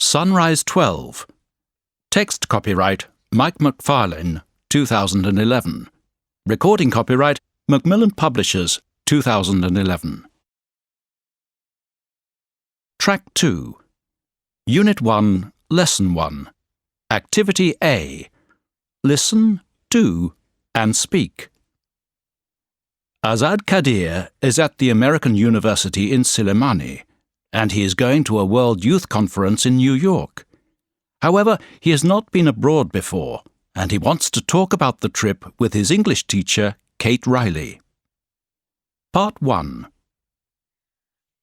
Sunrise 12. Text copyright Mike McFarlane, 2011. Recording copyright Macmillan Publishers, 2011. Track 2. Unit 1, Lesson 1. Activity A. Listen, do, and speak. Azad Kadir is at the American University in Sillimani, and he is going to a World Youth Conference in New York. However, he has not been abroad before, and he wants to talk about the trip with his English teacher, Kate Riley. Part 1.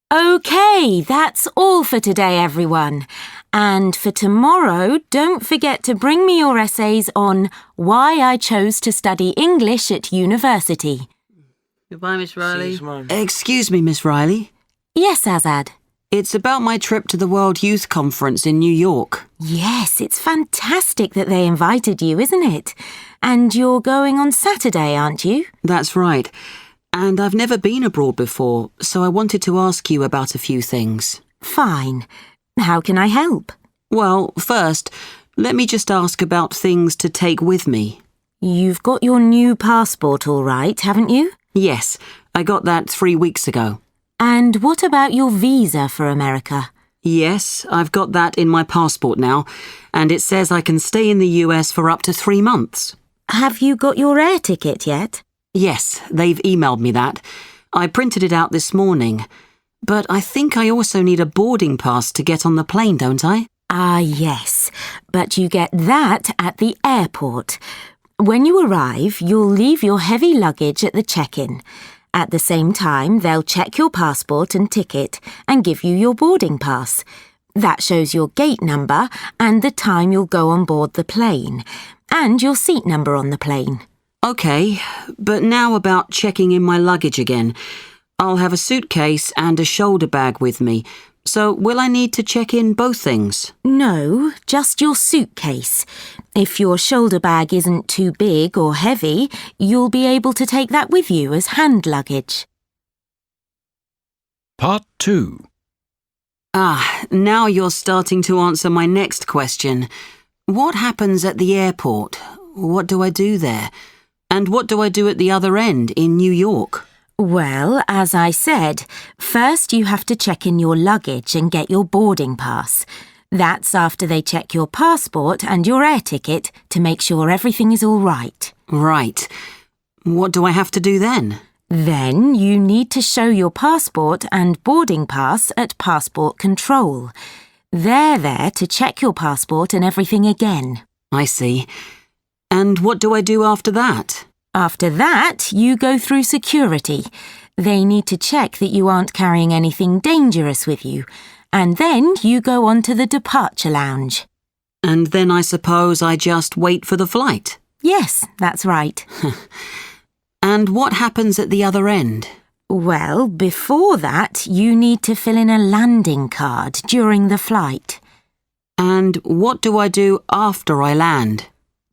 OK, that's all for today, everyone. And for tomorrow, don't forget to bring me your essays on why I chose to study English at university. Goodbye, Miss Riley. Excuse me, Miss Riley. Yes, Azad. It's about my trip to the World Youth Conference in New York. Yes, it's fantastic that they invited you, isn't it? And you're going on Saturday, aren't you? That's right. And I've never been abroad before, so I wanted to ask you about a few things. Fine. How can I help? Well, first, let me just ask about things to take with me. You've got your new passport all right, haven't you? Yes, I got that 3 weeks ago. And what about your visa for America? Yes, I've got that in my passport now, and it says I can stay in the US for up to 3 months. Have you got your air ticket yet? Yes, they've emailed me that. I printed it out this morning. But I think I also need a boarding pass to get on the plane, don't I? Yes, but you get that at the airport. When you arrive, you'll leave your heavy luggage at the check-in. At the same time, they'll check your passport and ticket and give you your boarding pass. That shows your gate number and the time you'll go on board the plane, and your seat number on the plane. OK, but now about checking in my luggage again. I'll have a suitcase and a shoulder bag with me. So will I need to check in both things? No, just your suitcase. If your shoulder bag isn't too big or heavy, you'll be able to take that with you as hand luggage. Part 2. Now you're starting to answer my next question. What happens at the airport? What do I do there? And what do I do at the other end in New York? Well, as I said, first you have to check in your luggage and get your boarding pass. That's after they check your passport and your air ticket to make sure everything is all right. Right. What do I have to do then? Then you need to show your passport and boarding pass at passport control. They're there to check your passport and everything again. I see. And what do I do after that? After that, you go through security. They need to check that you aren't carrying anything dangerous with you. And then you go on to the departure lounge. And then I suppose I just wait for the flight? Yes, that's right. And what happens at the other end? Well, before that, you need to fill in a landing card during the flight. And what do I do after I land?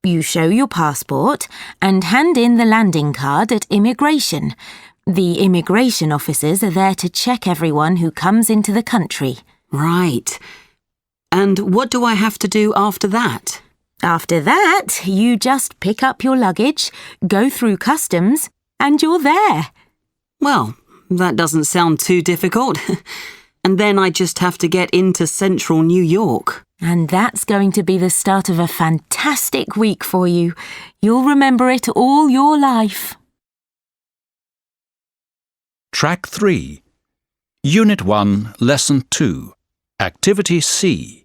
You show your passport and hand in the landing card at immigration. The immigration officers are there to check everyone who comes into the country. Right. And what do I have to do after that? After that, you just pick up your luggage, go through customs, and you're there. Well, that doesn't sound too difficult. And then I just have to get into central New York. And that's going to be the start of a fantastic week for you. You'll remember it all your life. Track 3. Unit 1, Lesson 2. Activity C.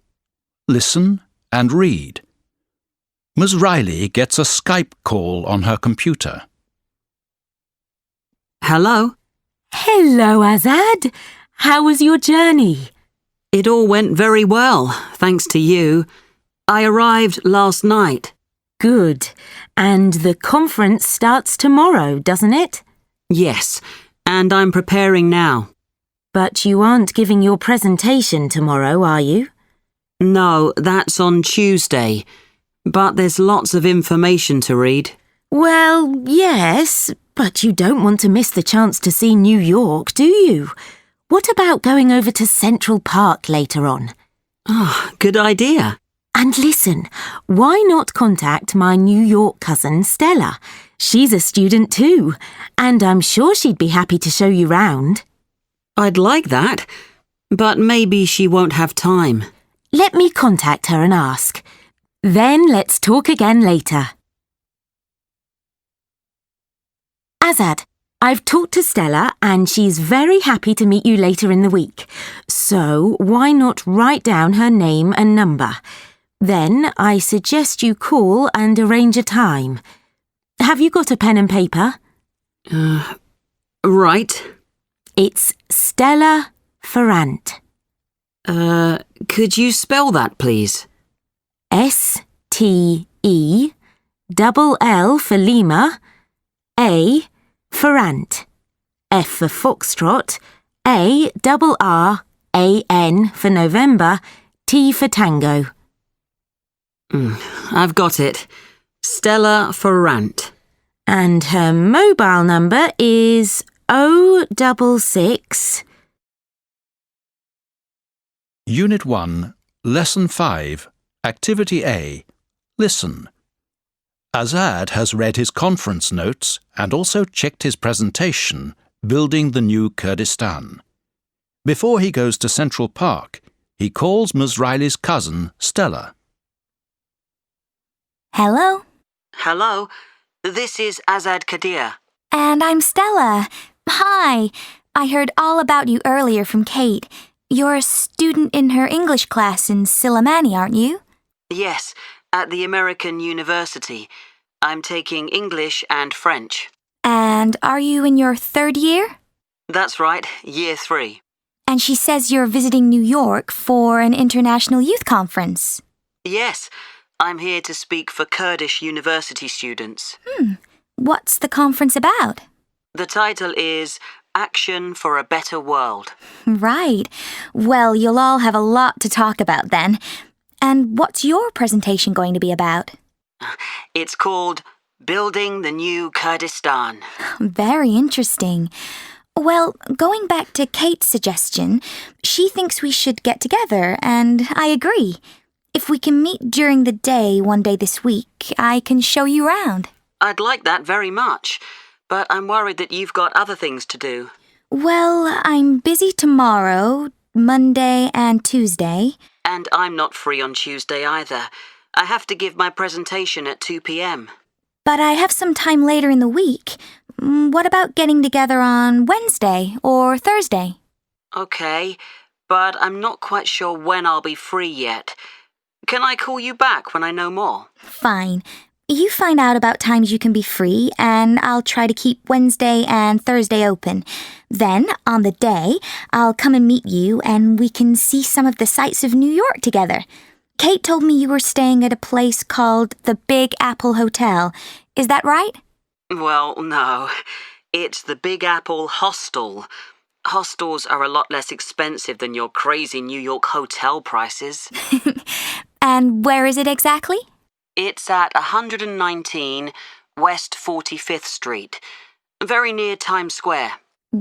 Listen and read. Ms. Riley gets a Skype call on her computer. Hello? Hello, Azad. How was your journey? It all went very well, thanks to you. I arrived last night. Good. And the conference starts tomorrow, doesn't it? Yes, and I'm preparing now. But you aren't giving your presentation tomorrow, are you? No, that's on Tuesday. But there's lots of information to read. Well, yes, but you don't want to miss the chance to see New York, do you? What about going over to Central Park later on? Good idea. And listen, why not contact my New York cousin Stella? She's a student too, and I'm sure she'd be happy to show you round. I'd like that, but maybe she won't have time. Let me contact her and ask. Then let's talk again later. Azad, I've talked to Stella and she's very happy to meet you later in the week. So why not write down her name and number? Then I suggest you call and arrange a time. Have you got a pen and paper? Right. It's Stella Ferrant. Could you spell that, please? S-T-E-L-L for Lima, A Ferrant. F for Foxtrot, A-R-R-A-N for November, T for Tango. I've got it. Stella Ferrant. And her mobile number is 066. Unit 1, Lesson 5, Activity A. Listen. Azad has read his conference notes and also checked his presentation, Building the New Kurdistan. Before he goes to Central Park, he calls Ms. Riley's cousin, Stella. Hello. Hello, this is Azad Kadir. And I'm Stella. Hi. I heard all about you earlier from Kate. You're a student in her English class in Silimani, aren't you? Yes, at the American University. I'm taking English and French. And are you in your third year? That's right, year 3. And she says you're visiting New York for an international youth conference. Yes, I'm here to speak for Kurdish university students. What's the conference about? The title is Action for a Better World. Right. Well, you'll all have a lot to talk about then. And what's your presentation going to be about? It's called Building the New Kurdistan. Very interesting. Well, going back to Kate's suggestion, she thinks we should get together, and I agree. If we can meet during the day one day this week, I can show you around. I'd like that very much, but I'm worried that you've got other things to do. Well, I'm busy tomorrow, Monday and Tuesday. And I'm not free on Tuesday either. I have to give my presentation at 2 p.m. But I have some time later in the week. What about getting together on Wednesday or Thursday? Okay, but I'm not quite sure when I'll be free yet. Can I call you back when I know more? Fine. You find out about times you can be free, and I'll try to keep Wednesday and Thursday open. Then, on the day, I'll come and meet you, and we can see some of the sights of New York together. Kate told me you were staying at a place called the Big Apple Hotel. Is that right? Well, no. It's the Big Apple Hostel. Hostels are a lot less expensive than your crazy New York hotel prices. And where is it exactly? It's at 119 West 45th Street, very near Times Square.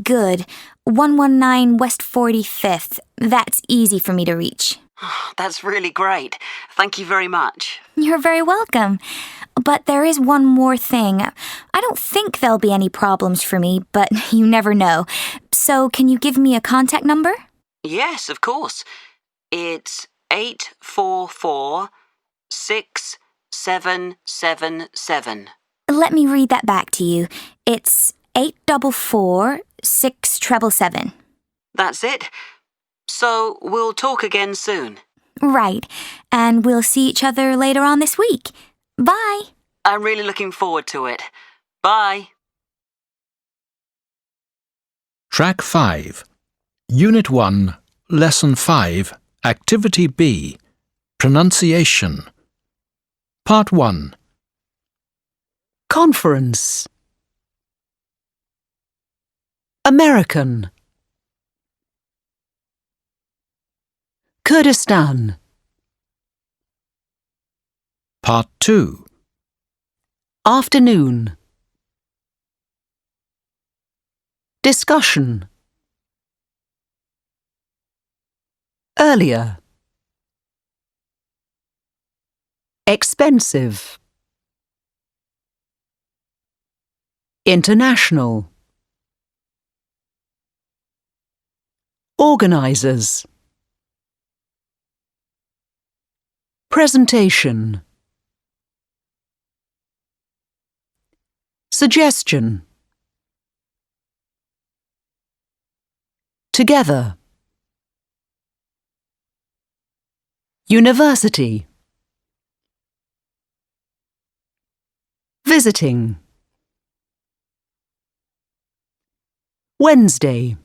Good. 119 West 45th. That's easy for me to reach. That's really great. Thank you very much. You're very welcome. But there is one more thing. I don't think there'll be any problems for me, but you never know. So can you give me a contact number? Yes, of course. It's 844-6777. Let me read that back to you. It's 844-6777. That's it. So we'll talk again soon. Right. And we'll see each other later on this week. Bye. I'm really looking forward to it. Bye. Track 5. Unit 1, Lesson 5, Activity B. Pronunciation. Part 1. Conference. American. Kurdistan. Part 2. Afternoon. Discussion. Earlier. Expensive. International. Organisers. Presentation. Suggestion. Together. University. Visiting. Wednesday.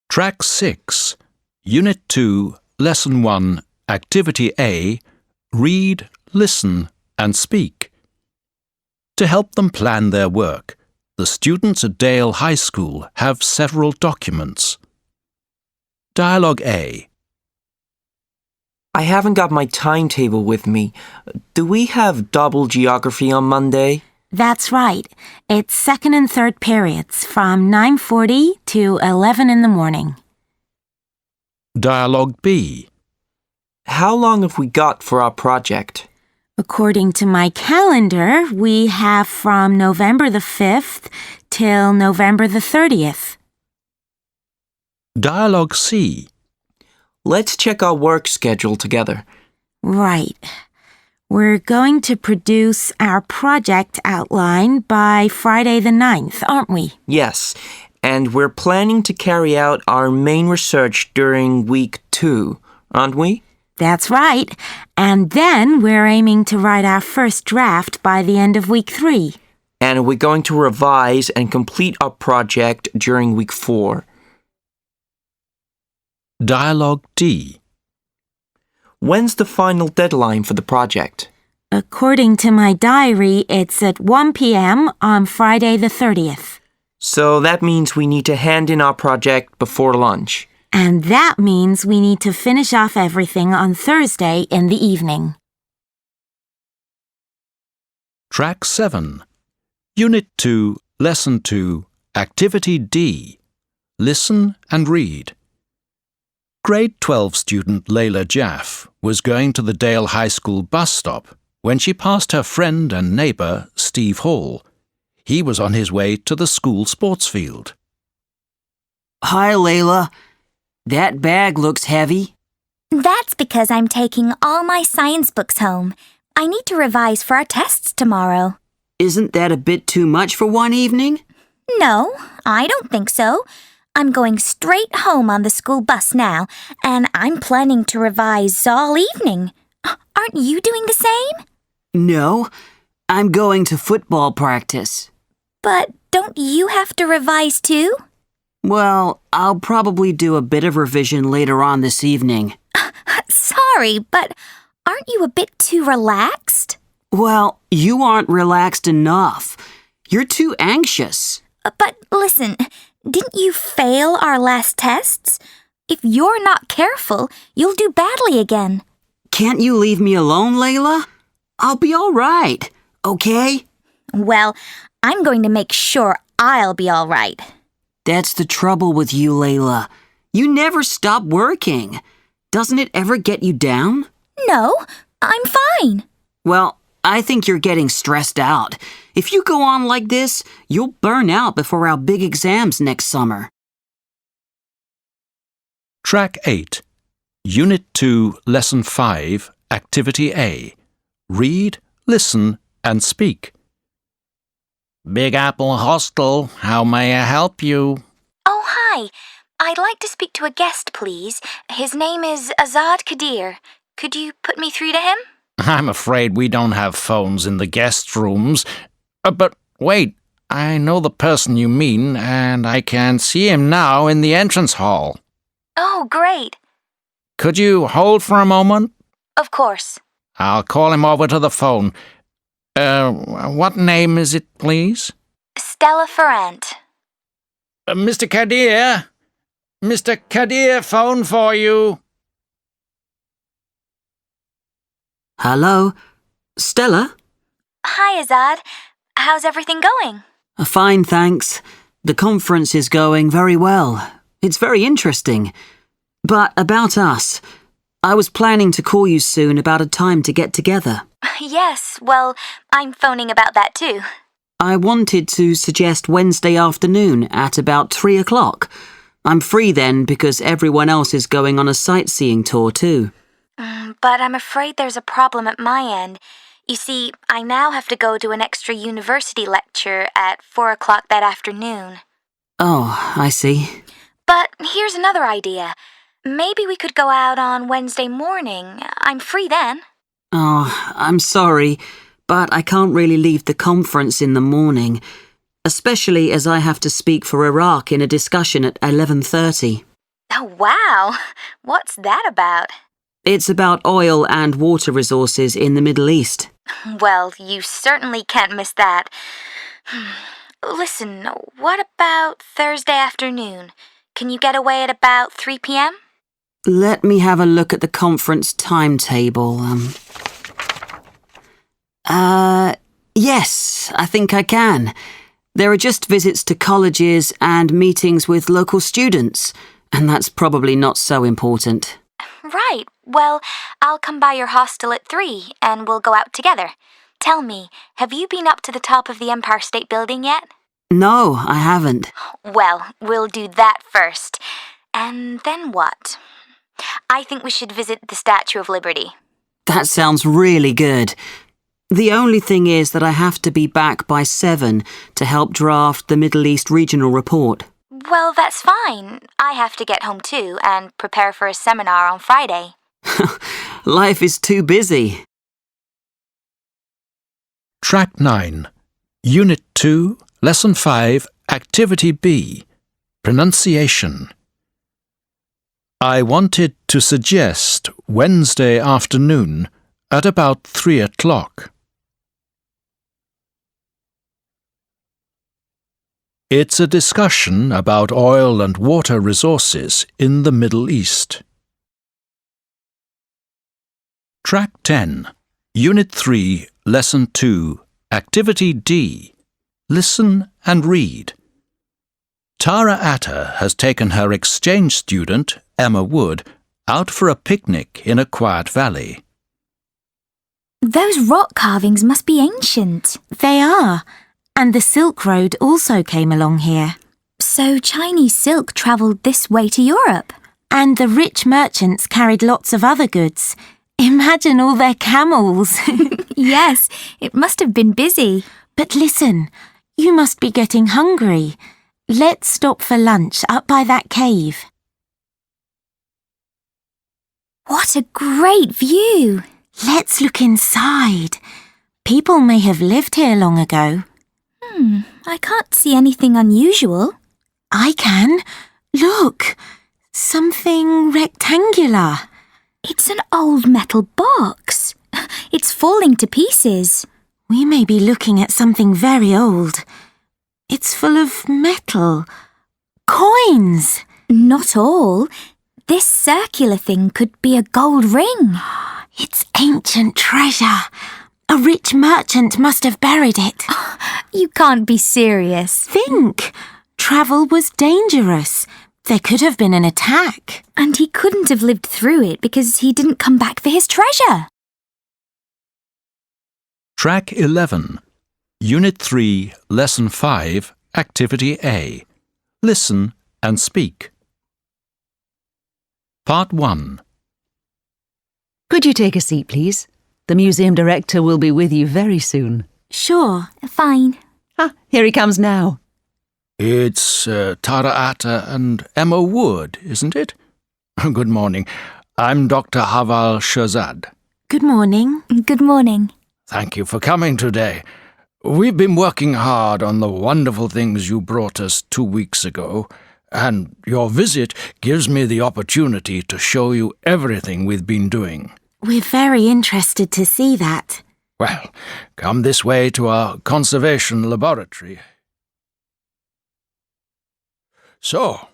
Track 6, Unit 2, Lesson 1, Activity A, Read, Listen and Speak. To help them plan their work, the students at Dale High School have several documents. Dialogue A. I haven't got my timetable with me. Do we have double geography on Monday? That's right. It's second and third periods from 9:40 to 11 in the morning. Dialogue B. How long have we got for our project? According to my calendar, we have from November the 5th till November the 30th. Dialogue C. Let's check our work schedule together. Right. We're going to produce our project outline by Friday the 9th, aren't we? Yes, and we're planning to carry out our main research during week 2, aren't we? That's right. And then we're aiming to write our first draft by the end of week 3. And we're going to revise and complete our project during week 4. Dialogue D. When's the final deadline for the project? According to my diary, it's at 1 p.m. on Friday the 30th. So that means we need to hand in our project before lunch. And that means we need to finish off everything on Thursday in the evening. Track 7, Unit 2, Lesson 2, Activity D. Listen and read. Grade 12 student Layla Jaff was going to the Dale High School bus stop when she passed her friend and neighbour, Steve Hall. He was on his way to the school sports field. Hi, Layla. That bag looks heavy. That's because I'm taking all my science books home. I need to revise for our tests tomorrow. Isn't that a bit too much for one evening? No, I don't think so. I'm going straight home on the school bus now, and I'm planning to revise all evening. Aren't you doing the same? No, I'm going to football practice. But don't you have to revise too? Well, I'll probably do a bit of revision later on this evening. Sorry, but aren't you a bit too relaxed? Well, you aren't relaxed enough. You're too anxious. But listen, didn't you fail our last tests? If you're not careful, you'll do badly again. Can't you leave me alone, Layla? I'll be all right, okay? Well, I'm going to make sure I'll be all right. That's the trouble with you, Layla. You never stop working. Doesn't it ever get you down? No, I'm fine. Well, I think you're getting stressed out. If you go on like this, you'll burn out before our big exams next summer. Track 8, Unit 2, Lesson 5, Activity A. Read, listen and speak. Big Apple Hostel, how may I help you? Oh, hi. I'd like to speak to a guest, please. His name is Azad Kadir. Could you put me through to him? I'm afraid we don't have phones in the guest rooms. But wait, I know the person you mean, and I can see him now in the entrance hall. Oh, great. Could you hold for a moment? Of course. I'll call him over to the phone. What name is it, please? Stella Ferrant. Mr. Kadir? Mr. Kadir, phone for you. Hello? Stella? Hi, Azad. How's everything going? Fine, thanks. The conference is going very well. It's very interesting. But about us, I was planning to call you soon about a time to get together. Yes, well, I'm phoning about that too. I wanted to suggest Wednesday afternoon at about 3 o'clock. I'm free then because everyone else is going on a sightseeing tour too. But I'm afraid there's a problem at my end. You see, I now have to go to an extra university lecture at 4 o'clock that afternoon. Oh, I see. But here's another idea. Maybe we could go out on Wednesday morning. I'm free then. Oh, I'm sorry, but I can't really leave the conference in the morning, especially as I have to speak for Iraq in a discussion at 11:30. Oh, wow. What's that about? It's about oil and water resources in the Middle East. Well, you certainly can't miss that. Listen, what about Thursday afternoon? Can you get away at about 3 p.m.? Let me have a look at the conference timetable. Yes, I think I can. There are just visits to colleges and meetings with local students, and that's probably not so important. Right. Well, I'll come by your hostel at 3 and we'll go out together. Tell me, have you been up to the top of the Empire State Building yet? No, I haven't. Well, we'll do that first. And then what? I think we should visit the Statue of Liberty. That sounds really good. The only thing is that I have to be back by 7 to help draft the Middle East Regional Report. Well, that's fine. I have to get home too and prepare for a seminar on Friday. Life is too busy. Track 9, Unit 2, Lesson 5, Activity B, Pronunciation. I wanted to suggest Wednesday afternoon at about 3 o'clock. It's a discussion about oil and water resources in the Middle East. Track 10, Unit 3, Lesson 2, Activity D. Listen and read. Tara Atta has taken her exchange student, Emma Wood, out for a picnic in a quiet valley. Those rock carvings must be ancient. They are. And the Silk Road also came along here. So Chinese silk travelled this way to Europe. And the rich merchants carried lots of other goods. Imagine all their camels. Yes, it must have been busy. But listen, you must be getting hungry. Let's stop for lunch up by that cave. What a great view! Let's look inside. People may have lived here long ago. I can't see anything unusual. I can. Look, something rectangular. It's an old metal box. It's falling to pieces. We may be looking at something very old. It's full of metal. Coins. Not all. This circular thing could be a gold ring. It's ancient treasure. A rich merchant must have buried it. You can't be serious. Think. Travel was dangerous. There could have been an attack. And he couldn't have lived through it because he didn't come back for his treasure. Track 11, Unit 3, Lesson 5, Activity A. Listen and speak. Part 1. Could you take a seat, please? The museum director will be with you very soon. Sure. Fine. Here he comes now. It's Tara Atta and Emma Wood, isn't it? Good morning. I'm Dr. Haval Shahzad. Good morning. Good morning. Thank you for coming today. We've been working hard on the wonderful things you brought us 2 weeks ago, and your visit gives me the opportunity to show you everything we've been doing. We're very interested to see that. Well, come this way to our conservation laboratory. So,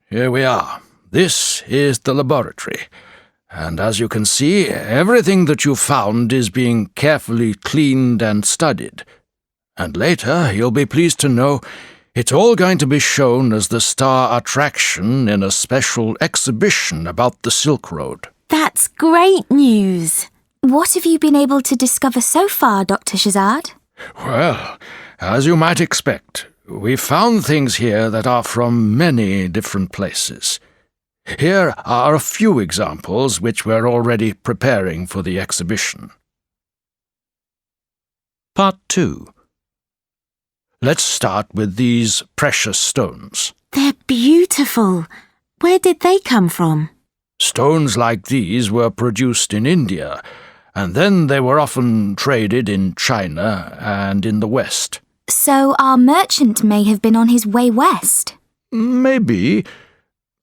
here we are. This is the laboratory. And as you can see, everything that you found is being carefully cleaned and studied. And later, you'll be pleased to know, It's all going to be shown as the star attraction in a special exhibition about the Silk Road. That's great news. What have you been able to discover so far, Dr. Shazad? Well, as you might expect, we found things here that are from many different places. Here are a few examples which we're already preparing for the exhibition. Part 2. Let's start with these precious stones. They're beautiful. Where did they come from? Stones like these were produced in India, and then they were often traded in China and in the West. So our merchant may have been on his way west. Maybe.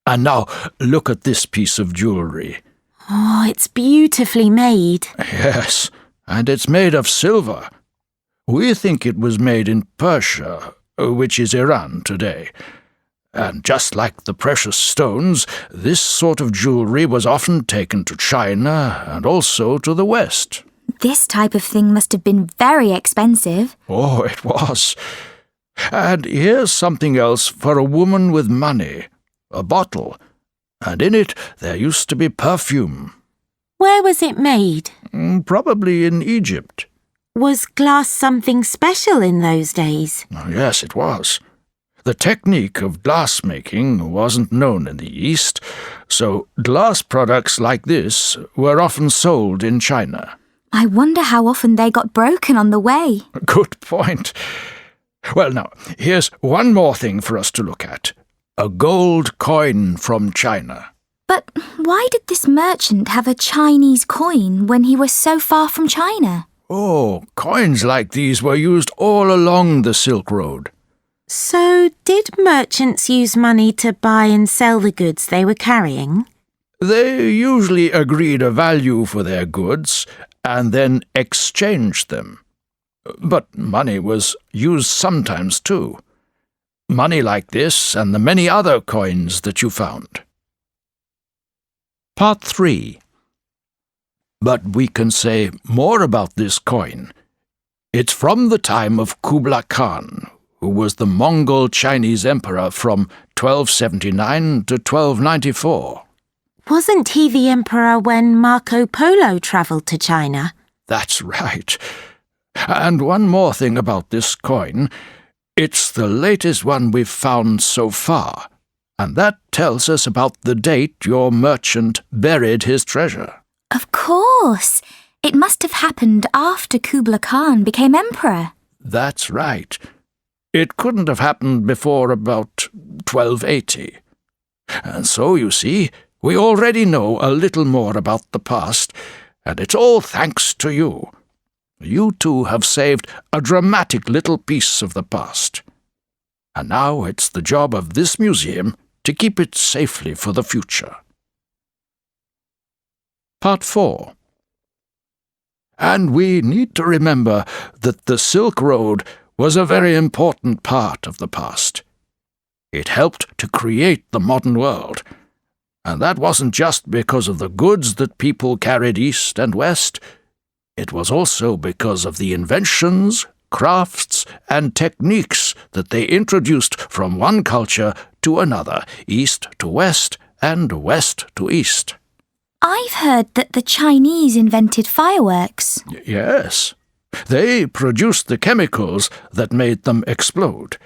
And now, look at this piece of jewellery. Oh, it's beautifully made. Yes, and it's made of silver. We think it was made in Persia, which is Iran today. And just like the precious stones, this sort of jewellery was often taken to China and also to the West. This type of thing must have been very expensive. Oh, it was. And here's something else for a woman with money. A bottle. And in it there used to be perfume. Where was it made? Probably in Egypt. Was glass something special in those days? Yes, it was. The technique of glass making wasn't known in the East, so glass products like this were often sold in China. I wonder how often they got broken on the way. Good point. Well, now, here's one more thing for us to look at. A gold coin from China. But why did this merchant have a Chinese coin when he was so far from China? Oh, coins like these were used all along the Silk Road. So, did merchants use money to buy and sell the goods they were carrying? They usually agreed a value for their goods and then exchanged them. But money was used sometimes too. Money like this and the many other coins that you found. Part 3. But we can say more about this coin. It's from the time of Kublai Khan, who was the Mongol Chinese emperor from 1279 to 1294. Wasn't he the emperor when Marco Polo travelled to China? That's right. And one more thing about this coin. It's the latest one we've found so far, and that tells us about the date your merchant buried his treasure. Of course. It must have happened after Kublai Khan became emperor. That's right. It couldn't have happened before about 1280. And so, you see, we already know a little more about the past, and it's all thanks to you. You two have saved a dramatic little piece of the past. And now it's the job of this museum to keep it safely for the future. Part 4. And we need to remember that the Silk Road was a very important part of the past. It helped to create the modern world. And that wasn't just because of the goods that people carried east and west. It was also because of the inventions, crafts, and techniques that they introduced from one culture to another, east to west and west to east. I've heard that the Chinese invented fireworks. Yes. They produced the chemicals that made them explode.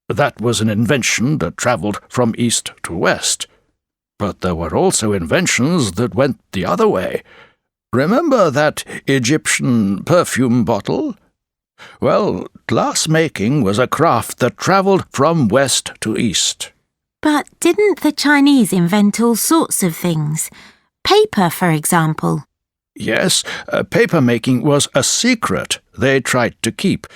That was an invention that travelled from east to west. But there were also inventions that went the other way. Remember that Egyptian perfume bottle? Well, glass-making was a craft that travelled from west to east. But didn't the Chinese invent all sorts of things? Paper, for example. Yes, paper-making was a secret they tried to keep.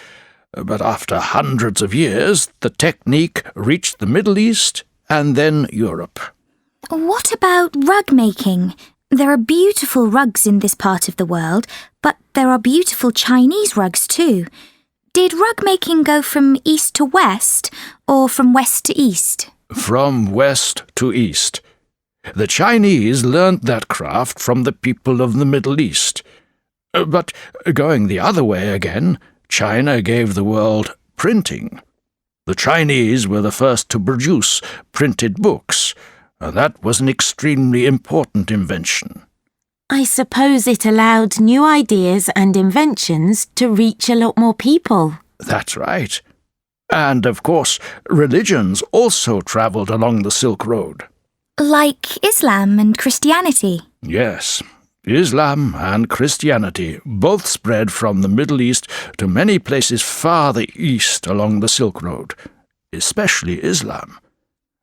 But after hundreds of years, the technique reached the Middle East and then Europe. What about rug making? There are beautiful rugs in this part of the world, but there are beautiful Chinese rugs too. Did rug making go from east to west or from west to east? From west to east. The Chinese learnt that craft from the people of the Middle East. But going the other way again, China gave the world printing. The Chinese were the first to produce printed books, and that was an extremely important invention. I suppose it allowed new ideas and inventions to reach a lot more people. That's right. And, of course, religions also travelled along the Silk Road. Like Islam and Christianity. Yes, Islam and Christianity both spread from the Middle East to many places farther east along the Silk Road, especially Islam.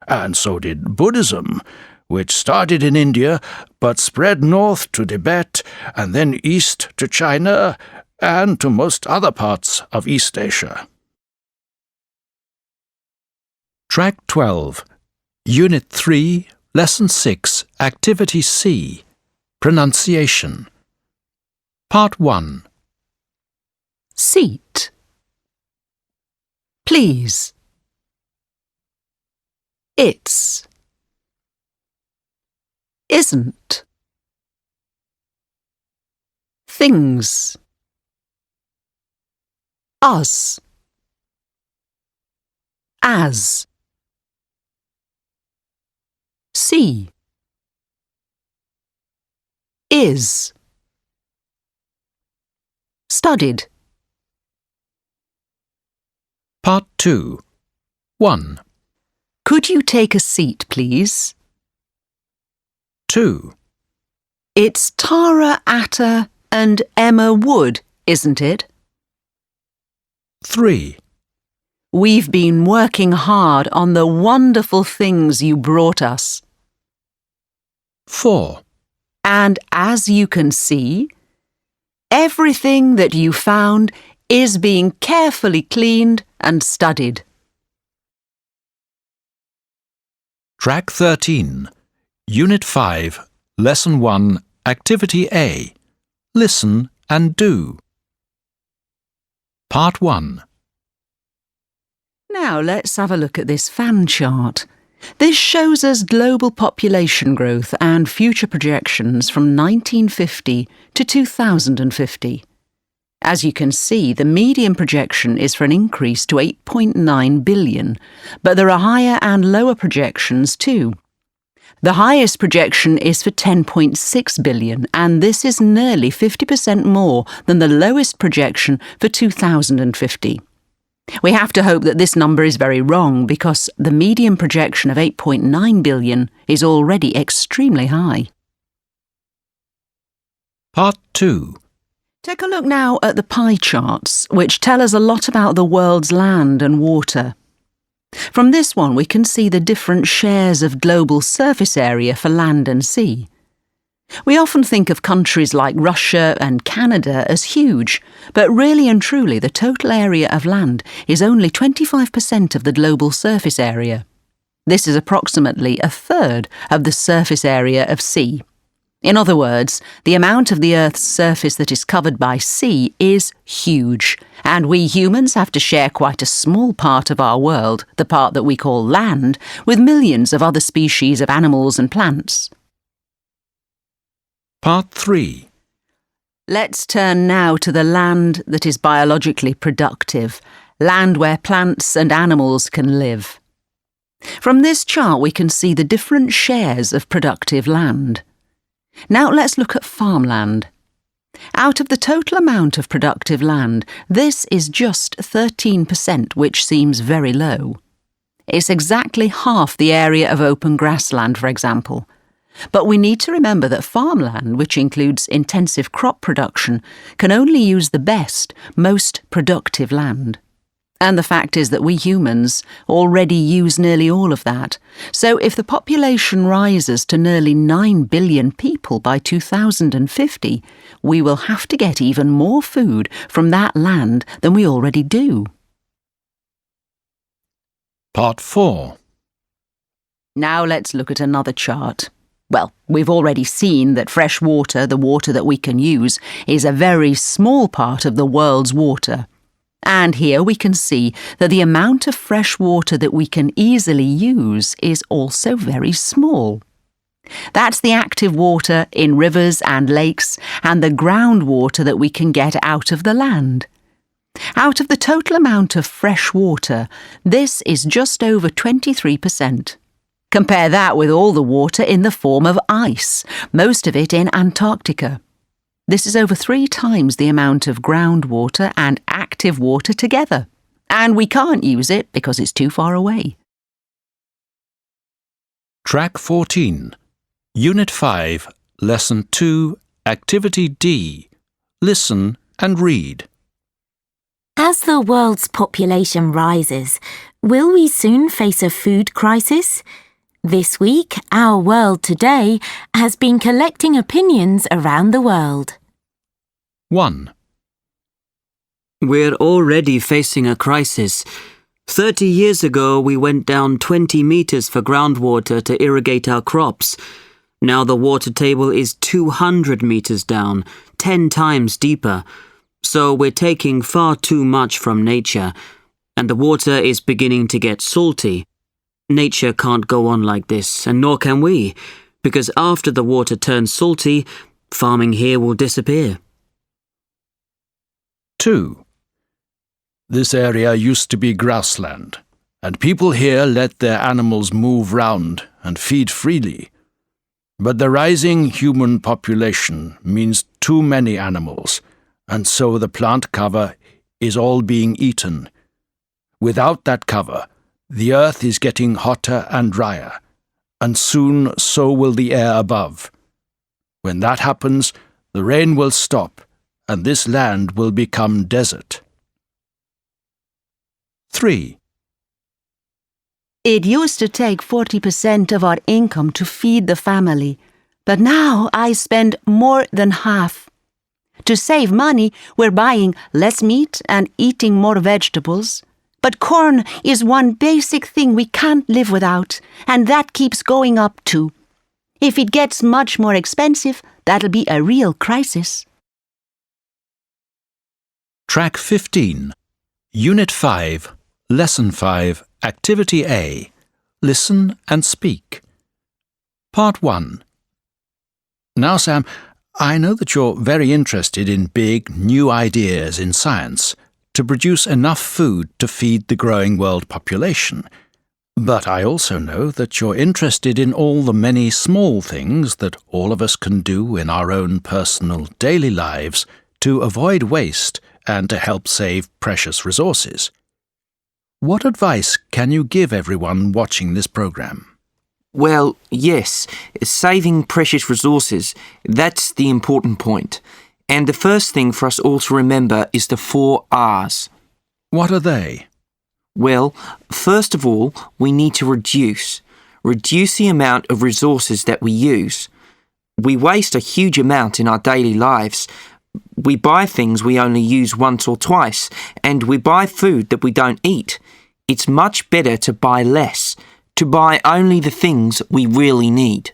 And so did Buddhism, which started in India but spread north to Tibet and then east to China and to most other parts of East Asia. Track 12, Unit 3, Lesson 6, Activity C, Pronunciation. Part 1. Seat. Please. It's. Isn't. Things. Us. As. See. Is. Studied. Part 2. 1. Could you take a seat, please? 2. It's Tara Atta and Emma Wood, isn't it? 3. We've been working hard on the wonderful things you brought us. 4. And as you can see, everything that you found is being carefully cleaned and studied. Track 13, Unit 5, Lesson 1, Activity A. Listen and do. Part 1. Now let's have a look at this fan chart. This shows us global population growth and future projections from 1950 to 2050. As you can see, the median projection is for an increase to 8.9 billion, but there are higher and lower projections too. The highest projection is for 10.6 billion, and this is nearly 50% more than the lowest projection for 2050. We have to hope that this number is very wrong because the median projection of 8.9 billion is already extremely high. Part 2. Take a look now at the pie charts, which tell us a lot about the world's land and water. From this one we can see the different shares of global surface area for land and sea. We often think of countries like Russia and Canada as huge, but really and truly the total area of land is only 25% of the global surface area. This is approximately a third of the surface area of sea. In other words, the amount of the Earth's surface that is covered by sea is huge, and we humans have to share quite a small part of our world, the part that we call land, with millions of other species of animals and plants. Part 3. Let's turn now to the land that is biologically productive, land where plants and animals can live. From this chart we can see the different shares of productive land. Now let's look at farmland. Out of the total amount of productive land, this is just 13%, which seems very low. It's exactly half the area of open grassland, for example. But we need to remember that farmland, which includes intensive crop production, can only use the best, most productive land. And the fact is that we humans already use nearly all of that. So if the population rises to nearly 9 billion people by 2050, we will have to get even more food from that land than we already do. Part 4. Now let's look at another chart. Well, we've already seen that fresh water, the water that we can use, is a very small part of the world's water. And here we can see that the amount of fresh water that we can easily use is also very small. That's the active water in rivers and lakes and the groundwater that we can get out of the land. Out of the total amount of fresh water, this is just over 23%. Compare that with all the water in the form of ice, most of it in Antarctica. This is over 3 times the amount of groundwater and active water together, and we can't use it because it's too far away. Track 14, Unit 5, Lesson 2, Activity D. Listen and read. As the world's population rises, will we soon face a food crisis? This week, Our World Today has been collecting opinions around the world. 1. We're already facing a crisis. 30 years ago, we went down 20 meters for groundwater to irrigate our crops. Now the water table is 200 meters down, 10 times deeper. So we're taking far too much from nature, and the water is beginning to get salty. Nature can't go on like this, and nor can we, because after the water turns salty, farming here will disappear. 2. This area used to be grassland, and people here let their animals move round and feed freely. But the rising human population means too many animals, and so the plant cover is all being eaten. Without that cover, the earth is getting hotter and drier, and soon so will the air above. When that happens, the rain will stop, and this land will become desert. 3. It used to take 40% of our income to feed the family, but now I spend more than half. To save money, we're buying less meat and eating more vegetables. But corn is one basic thing we can't live without, and that keeps going up too. If it gets much more expensive, that'll be a real crisis. Track 15, Unit 5, Lesson 5, Activity A. Listen and speak. Part 1. Now, Sam, I know that you're very interested in big, new ideas in science to produce enough food to feed the growing world population. But I also know that you're interested in all the many small things that all of us can do in our own personal daily lives to avoid waste and to help save precious resources. What advice can you give everyone watching this program? Well, yes, saving precious resources, that's the important point. And the first thing for us all to remember is the 4 R's. What are they? Well, first of all, we need to reduce. Reduce the amount of resources that we use. We waste a huge amount in our daily lives. We buy things we only use once or twice, and we buy food that we don't eat. It's much better to buy less, to buy only the things we really need.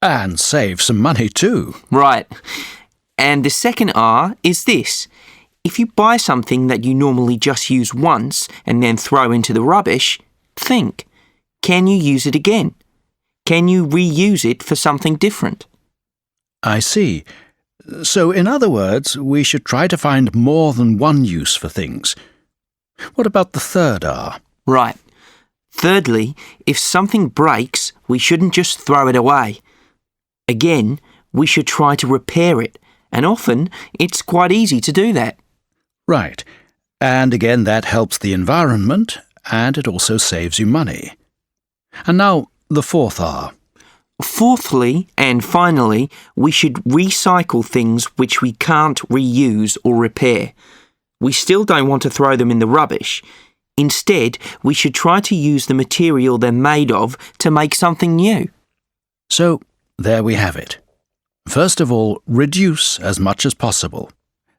And save some money too. Right. And the second R is this. If you buy something that you normally just use once and then throw into the rubbish, think. Can you use it again? Can you reuse it for something different? I see. So, in other words, we should try to find more than one use for things. What about the third R? Right. Thirdly, if something breaks, we shouldn't just throw it away. Again, we should try to repair it, and often it's quite easy to do that. Right. And again, that helps the environment, and it also saves you money. And now, the fourth R. Fourthly, and finally, we should recycle things which we can't reuse or repair. We still don't want to throw them in the rubbish. Instead, we should try to use the material they're made of to make something new. So, there we have it. First of all, reduce as much as possible.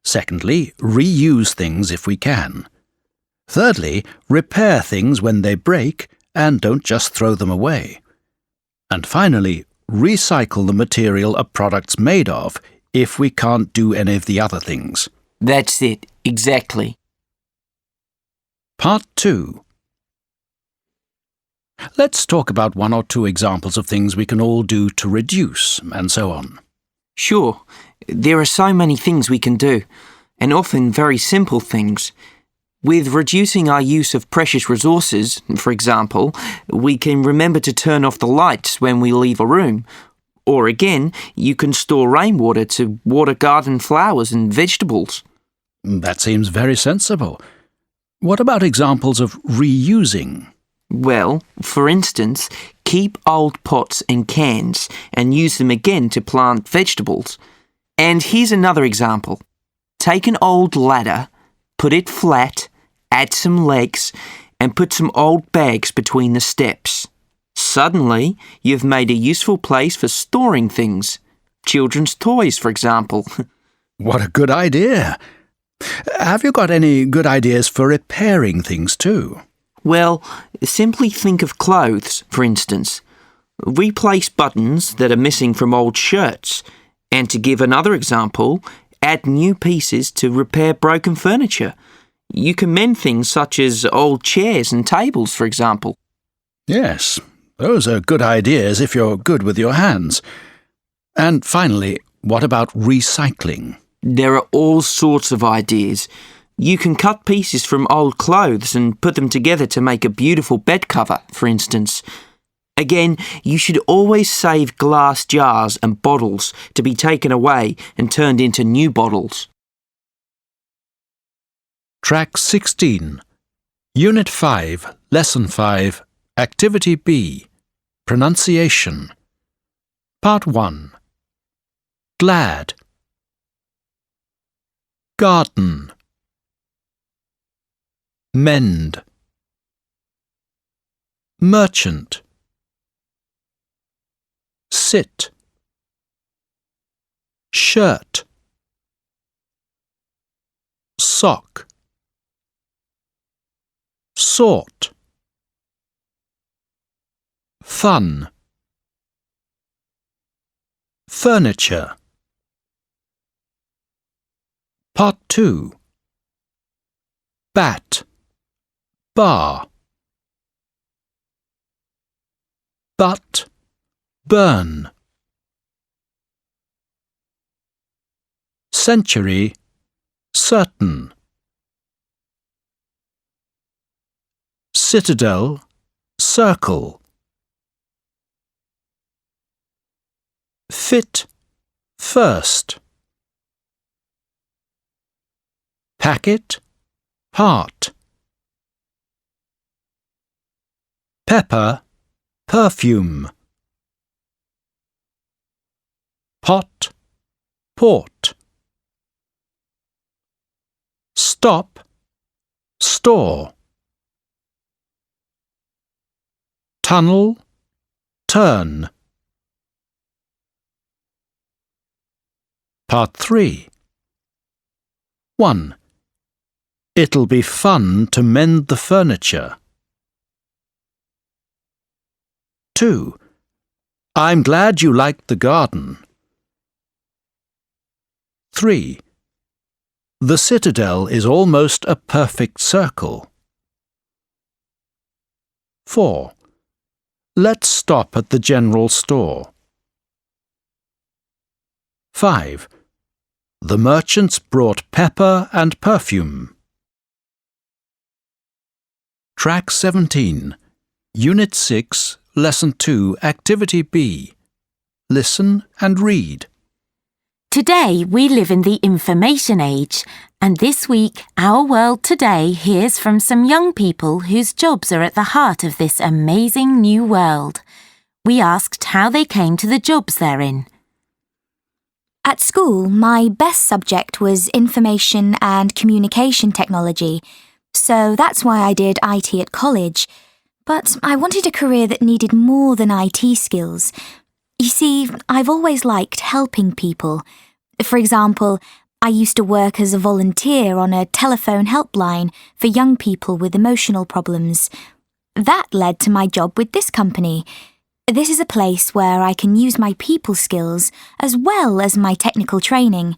Secondly, reuse things if we can. Thirdly, repair things when they break and don't just throw them away. And finally, recycle the material a product's made of if we can't do any of the other things. That's it, exactly. Part 2. Let's talk about 1 or 2 examples of things we can all do to reduce, and so on. Sure, there are so many things we can do, and often very simple things. With reducing our use of precious resources, for example, we can remember to turn off the lights when we leave a room. Or again, you can store rainwater to water garden flowers and vegetables. That seems very sensible. What about examples of reusing? Well, for instance, keep old pots and cans and use them again to plant vegetables. And here's another example. Take an old ladder, put it flat, add some legs, and put some old bags between the steps. Suddenly, you've made a useful place for storing things. Children's toys, for example. What a good idea! Have you got any good ideas for repairing things too? Well, simply think of clothes, for instance. Replace buttons that are missing from old shirts. And to give another example, add new pieces to repair broken furniture. You can mend things such as old chairs and tables, for example. Yes, those are good ideas if you're good with your hands. And finally, what about recycling? There are all sorts of ideas. You can cut pieces from old clothes and put them together to make a beautiful bed cover, for instance. Again, you should always save glass jars and bottles to be taken away and turned into new bottles. Track 16. Unit 5, Lesson 5, Activity B. Pronunciation. Part 1. Glad. Garden. Mend. Merchant. Sit. Shirt. Sock. Sort. Fun. Furniture. Part 2. Bat. Bar. But. Burn. Century. Certain. Citadel. Circle. Fit. First. Packet. Part. Pepper. Perfume. Pot. Port. Stop. Store. Tunnel. Turn. Part 3. 1. It'll be fun to mend the furniture. 2. I'm glad you liked the garden. 3. The citadel is almost a perfect circle. 4. Let's stop at the general store. 5. The merchants brought pepper and perfume. Track 17. Unit 6, Lesson 2, Activity B. Listen and read. Today we live in the information age, and this week Our World Today hears from some young people whose jobs are at the heart of this amazing new world. We asked how they came to the jobs they're in. At school, my best subject was information and communication technology, so that's why I did IT at college. But I wanted a career that needed more than IT skills. You see, I've always liked helping people. For example, I used to work as a volunteer on a telephone helpline for young people with emotional problems. That led to my job with this company. This is a place where I can use my people skills as well as my technical training.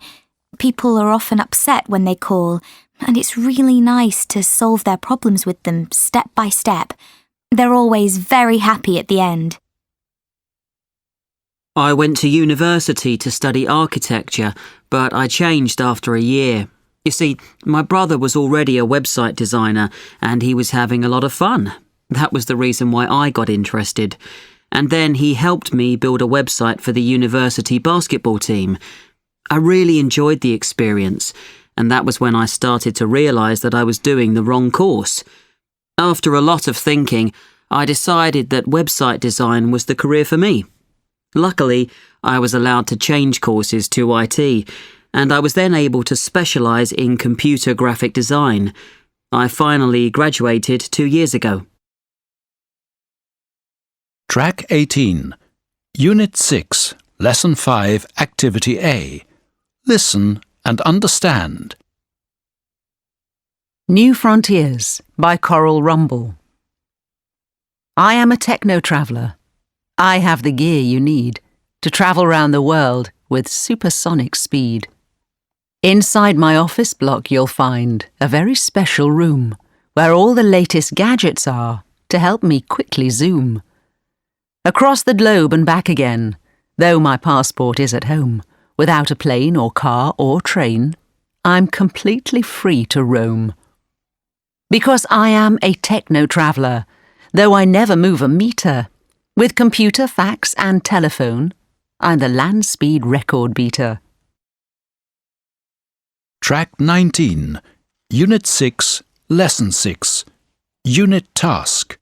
People are often upset when they call, and it's really nice to solve their problems with them step by step. They're always very happy at the end. I went to university to study architecture, but I changed after a year. You see, my brother was already a website designer and he was having a lot of fun. That was the reason why I got interested. And then he helped me build a website for the university basketball team. I really enjoyed the experience, and that was when I started to realise that I was doing the wrong course. After a lot of thinking, I decided that website design was the career for me. Luckily, I was allowed to change courses to IT, and I was then able to specialise in computer graphic design. I finally graduated 2 years ago. Track 18, Unit 6, Lesson 5, Activity A. Listen and understand. New Frontiers by Coral Rumble. I am a techno-traveller. I have the gear you need to travel round the world with supersonic speed. Inside my office block you'll find a very special room where all the latest gadgets are to help me quickly zoom. Across the globe and back again, though my passport is at home, without a plane or car or train, I'm completely free to roam. Because I am a techno-traveller, though I never move a meter, with computer, fax and telephone, I'm the land speed record beater. Track 19, Unit 6, Lesson 6, Unit Task.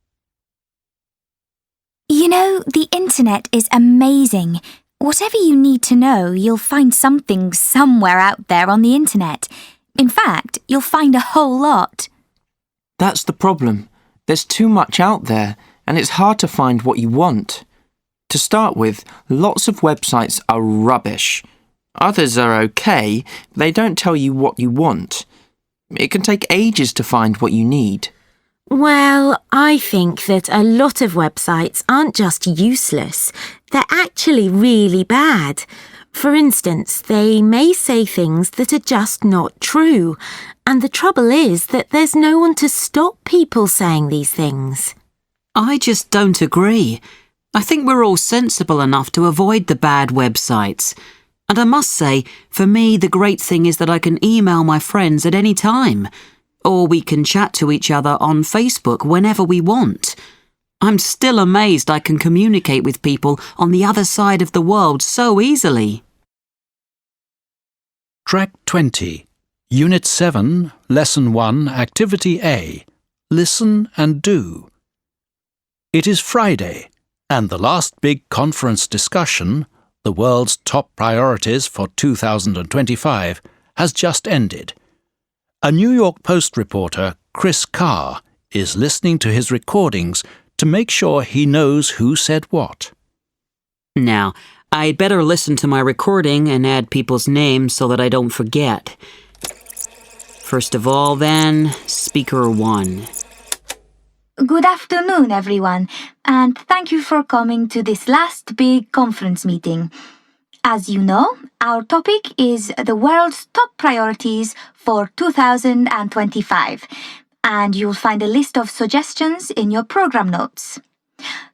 You know, the internet is amazing. Whatever you need to know, you'll find something somewhere out there on the internet. In fact, you'll find a whole lot. That's the problem. There's too much out there, and it's hard to find what you want. To start with, lots of websites are rubbish. Others are okay, but they don't tell you what you want. It can take ages to find what you need. Well, I think that a lot of websites aren't just useless, they're actually really bad. For instance, they may say things that are just not true, and the trouble is that there's no one to stop people saying these things. I just don't agree. I think we're all sensible enough to avoid the bad websites. And I must say, for me, the great thing is that I can email my friends at any time. Or we can chat to each other on Facebook whenever we want. I'm still amazed I can communicate with people on the other side of the world so easily. Track 20, Unit 7, Lesson 1, Activity A. Listen and do. It is Friday, and the last big conference discussion, the world's top priorities for 2025, has just ended. A New York Post reporter, Chris Carr, is listening to his recordings to make sure he knows who said what. Now, I'd better listen to my recording and add people's names so that I don't forget. First of all, then, Speaker 1. Good afternoon, everyone, and thank you for coming to this last big conference meeting. As you know, our topic is the world's top priorities for 2025, and you'll find a list of suggestions in your program notes.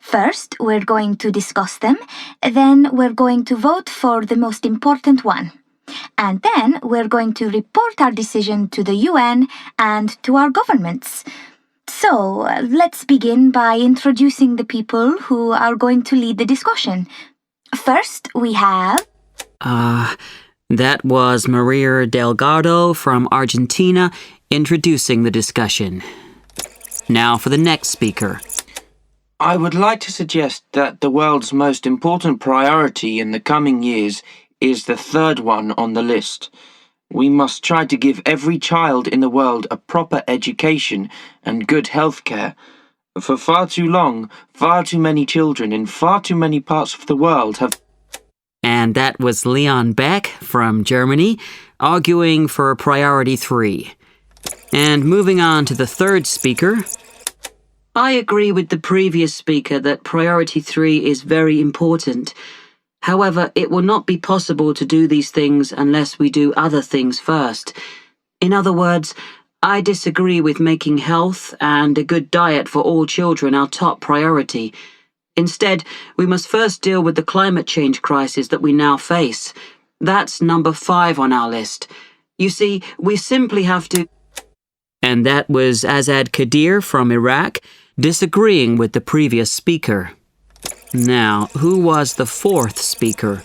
First, we're going to discuss them, then we're going to vote for the most important one, and then we're going to report our decision to the UN and to our governments. So, let's begin by introducing the people who are going to lead the discussion. First, we have... That was Maria Delgado from Argentina introducing the discussion. Now for the next speaker. I would like to suggest that the world's most important priority in the coming years is the third one on the list. We must try to give every child in the world a proper education and good health care. For far too long, far too many children in far too many parts of the world have... And that was Leon Beck from Germany, arguing for priority 3. And moving on to the third speaker. I agree with the previous speaker that priority 3 is very important. However, it will not be possible to do these things unless we do other things first. In other words, I disagree with making health and a good diet for all children our top priority. Instead, we must first deal with the climate change crisis that we now face. That's number 5 on our list. You see, we simply have to... And that was Azad Kadir from Iraq disagreeing with the previous speaker. Now, who was the fourth speaker?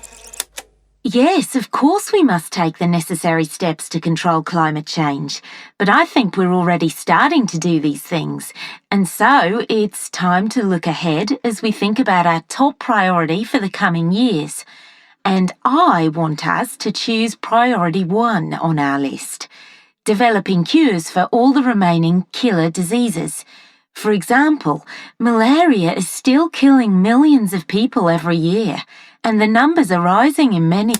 Yes, of course we must take the necessary steps to control climate change. But I think we're already starting to do these things. And so it's time to look ahead as we think about our top priority for the coming years. And I want us to choose priority 1 on our list, developing cures for all the remaining killer diseases. For example, malaria is still killing millions of people every year, and the numbers are rising in many.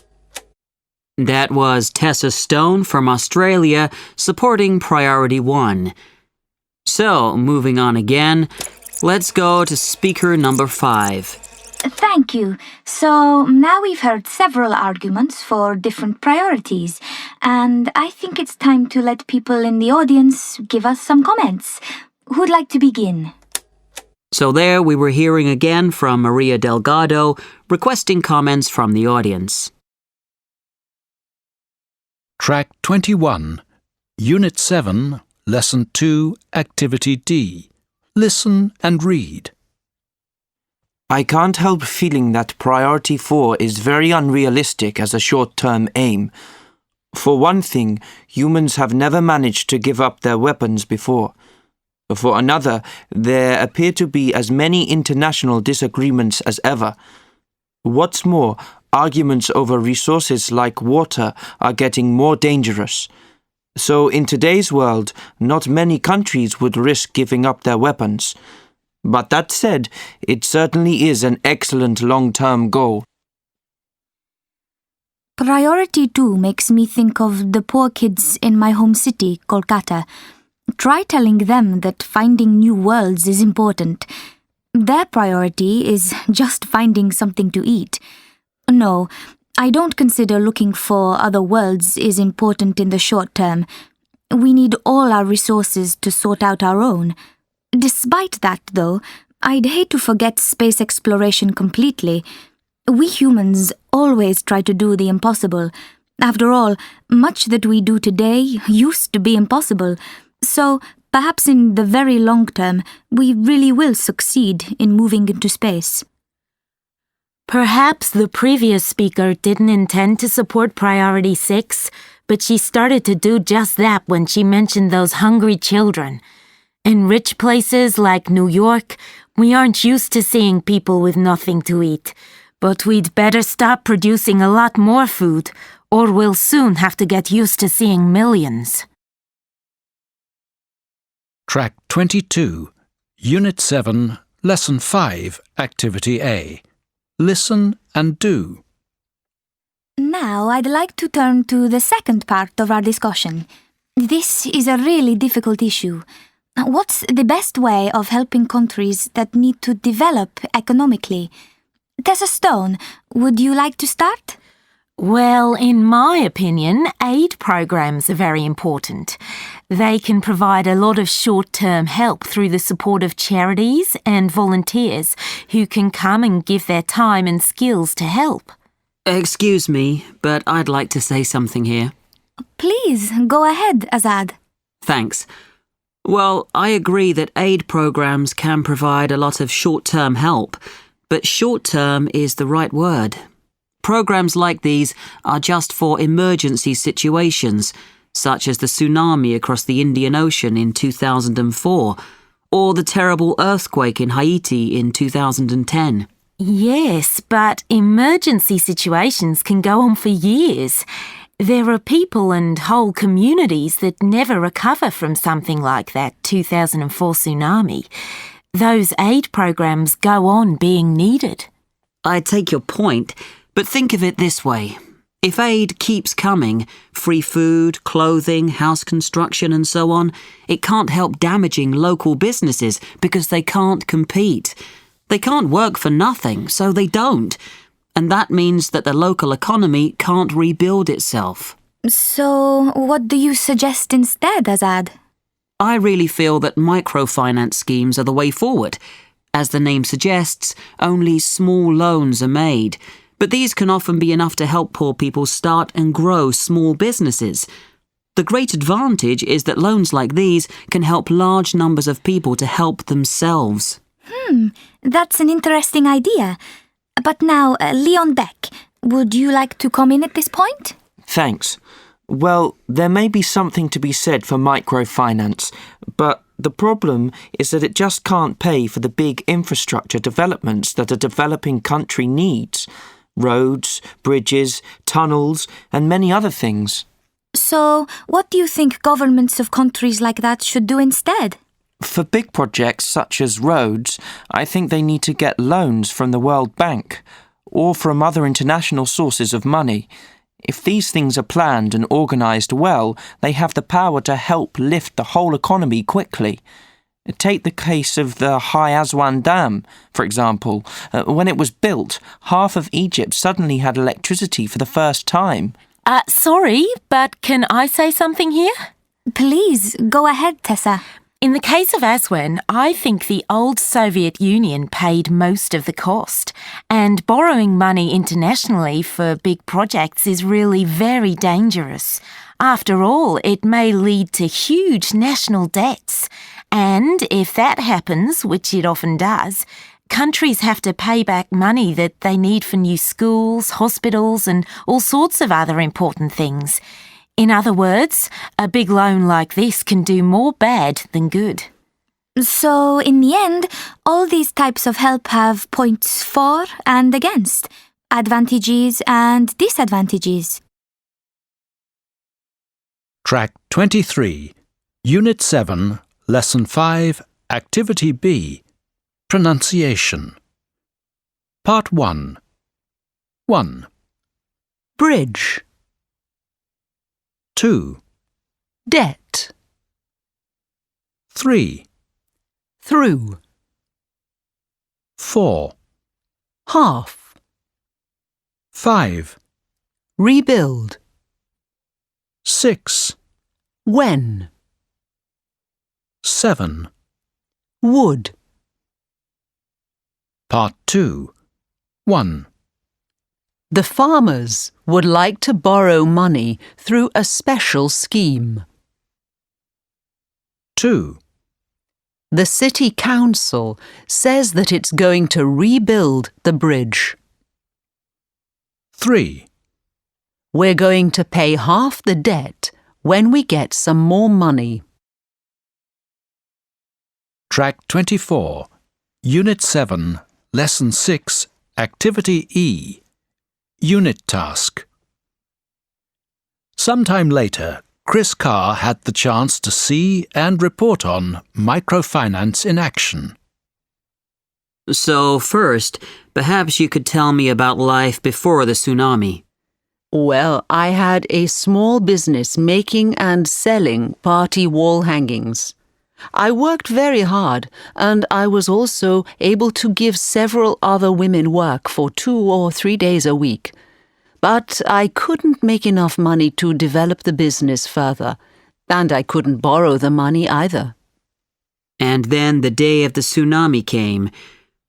That was Tessa Stone from Australia supporting priority 1. So, moving on again, let's go to speaker number 5. Thank you. So now we've heard several arguments for different priorities, and I think it's time to let people in the audience give us some comments. Who'd like to begin? So there we were hearing again from Maria Delgado requesting comments from the audience. Track 21, Unit 7, Lesson 2, Activity D. Listen and read. I can't help feeling that priority 4 is very unrealistic as a short-term aim. For one thing, humans have never managed to give up their weapons before. For another, there appear to be as many international disagreements as ever. What's more, arguments over resources like water are getting more dangerous. So in today's world, not many countries would risk giving up their weapons. But that said, it certainly is an excellent long-term goal. Priority 2 makes me think of the poor kids in my home city, Kolkata. Try telling them that finding new worlds is important. Their priority is just finding something to eat. No, I don't consider looking for other worlds is important in the short term. We need all our resources to sort out our own. Despite that, though, I'd hate to forget space exploration completely. We humans always try to do the impossible. After all, much that we do today used to be impossible. So, perhaps in the very long term, we really will succeed in moving into space. Perhaps the previous speaker didn't intend to support priority 6, but she started to do just that when she mentioned those hungry children. In rich places like New York, we aren't used to seeing people with nothing to eat. But we'd better stop producing a lot more food, or we'll soon have to get used to seeing millions. Track 22, Unit 7, Lesson 5, Activity A. Listen and do. Now I'd like to turn to the second part of our discussion. This is a really difficult issue. What's the best way of helping countries that need to develop economically? Tessa Stone, would you like to start? Well, in my opinion, aid programs are very important. They can provide a lot of short-term help through the support of charities and volunteers who can come and give their time and skills to help. Excuse me, but I'd like to say something here. Please, go ahead, Azad. Thanks. Well, I agree that aid programs can provide a lot of short-term help, but short-term is the right word. Programs like these are just for emergency situations, such as the tsunami across the Indian Ocean in 2004, or the terrible earthquake in Haiti in 2010. Yes, but emergency situations can go on for years. There are people and whole communities that never recover from something like that 2004 tsunami. Those aid programs go on being needed. I take your point, but think of it this way. If aid keeps coming, free food, clothing, house construction and so on, it can't help damaging local businesses because they can't compete. They can't work for nothing, so they don't. And that means that the local economy can't rebuild itself. So, what do you suggest instead, Azad? I really feel that microfinance schemes are the way forward. As the name suggests, only small loans are made. But these can often be enough to help poor people start and grow small businesses. The great advantage is that loans like these can help large numbers of people to help themselves. That's an interesting idea. But now, Leon Beck, would you like to come in at this point? Thanks. Well, there may be something to be said for microfinance, but the problem is that it just can't pay for the big infrastructure developments that a developing country needs. Roads, bridges, tunnels, and many other things. So, what do you think governments of countries like that should do instead? For big projects such as roads, I think they need to get loans from the World Bank or from other international sources of money. If these things are planned and organised well, they have the power to help lift the whole economy quickly. Take the case of the High Aswan Dam, for example. When it was built, half of Egypt suddenly had electricity for the first time. Sorry, but can I say something here? Please, go ahead, Tessa. In the case of Aswan, I think the old Soviet Union paid most of the cost, and borrowing money internationally for big projects is really very dangerous. After all, it may lead to huge national debts, and if that happens, which it often does, countries have to pay back money that they need for new schools, hospitals, and all sorts of other important things. In other words, a big loan like this can do more bad than good. So, in the end, all these types of help have points for and against, advantages and disadvantages. Track 23, Unit 7, Lesson 5, Activity B, Pronunciation. Part 1. 1. Bridge. 2. Debt. 3. Through. 4. Half. 5. Rebuild. 6. When. 7. Would. Part 2. 1. The farmers would like to borrow money through a special scheme. 2. The city council says that it's going to rebuild the bridge. 3. We're going to pay half the debt when we get some more money. Track 24, Unit 7, Lesson 6, Activity E, Unit Task. Sometime later, Chris Carr had the chance to see and report on microfinance in action. So first, perhaps you could tell me about life before the tsunami. Well, I had a small business making and selling party wall hangings. I worked very hard, and I was also able to give several other women work for 2 or 3 days a week. But I couldn't make enough money to develop the business further, and I couldn't borrow the money either. And then the day of the tsunami came.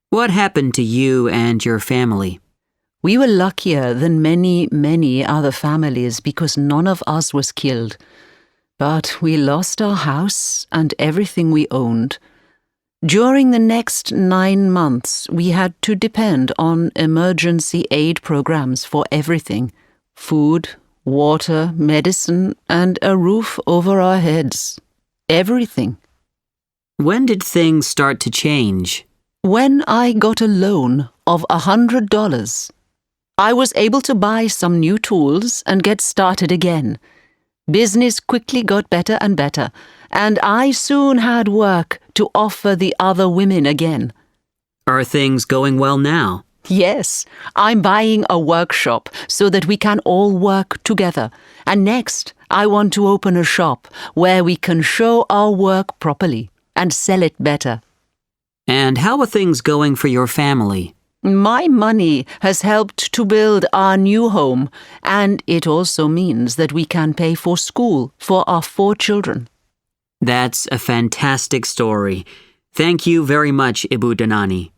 What happened to you and your family? We were luckier than many other families because none of us was killed. But we lost our house and everything we owned. During the next 9 months, we had to depend on emergency aid programs for everything: food, water, medicine, and a roof over our heads. Everything. When did things start to change? When I got a loan of $100, I was able to buy some new tools and get started again. Business quickly got better and better, and I soon had work to offer the other women again. Are things going well now? Yes, I'm buying a workshop so that we can all work together. And next, I want to open a shop where we can show our work properly and sell it better. And how are things going for your family? My money has helped to build our new home, and it also means that we can pay for school for our 4 children. That's a fantastic story. Thank you very much, Ibu Danani.